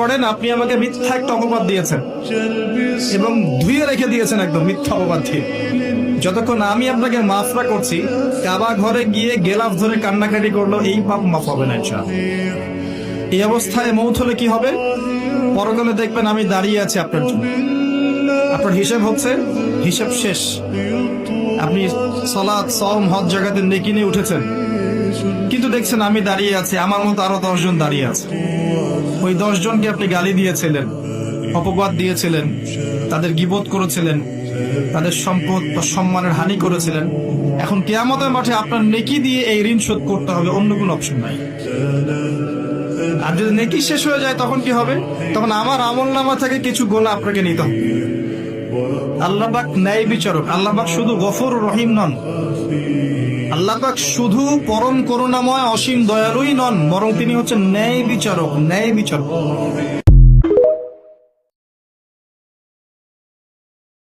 করেন আপনি আমাকে মিথ্যা একটা অপবাদ দিয়েছেন এবং ধুয়ে রেখে দিয়েছেন একদম মিথ্যা অপবাদ দিয়ে। যতক্ষণ আমি আপনাকে মাফ না করছি, কাবা ঘরে গিয়ে গেলাফ ধরে কান্নাকাটি করলো, এই পাপ মাফ হবে না ইনশাআল্লাহ। এই অবস্থায় মৌত হলে কি হবে? পরকালে দেখবেন আমি দাঁড়িয়ে আছি আপনার জন্য, আপনার হিসাব হচ্ছে, হিসাব শেষ। আপনি সালাত, সওম, হজ জাকাতে নেকি নিয়ে উঠেছেন, কিন্তু দেখছেন আমি দাঁড়িয়ে আছি, আমার মতো আরো 10 জন দাঁড়িয়ে আছে। ওই 10 জনকে আপনি গালি দিয়েছিলেন, অপবাদ দিয়েছিলেন, তাদের গীবত করেছিলেন, তাদের সম্পদ বা সম্মানের হানি করেছিলেন। এখন কিয়ামতের মাঠে আপনার নেকি দিয়ে এই ঋণ শোধ করতে হবে, অন্য কোনো অপশন নাই। আর যদি নেকি শেষ হয়ে যায় তখন কি হবে? তখন আমার আমলনামা থেকে কিছু গোনা আপনাকে নিতে হবে। আল্লাহ পাক ন্যায় বিচারক। আল্লাহ পাক শুধু গফুর রহিম নন, আল্লাহ পাক শুধু পরম করুণাময় অসীম দয়ালুই নন, বরং তিনি হচ্ছেন ন্যায় বিচারক। ন্যায় বিচারক।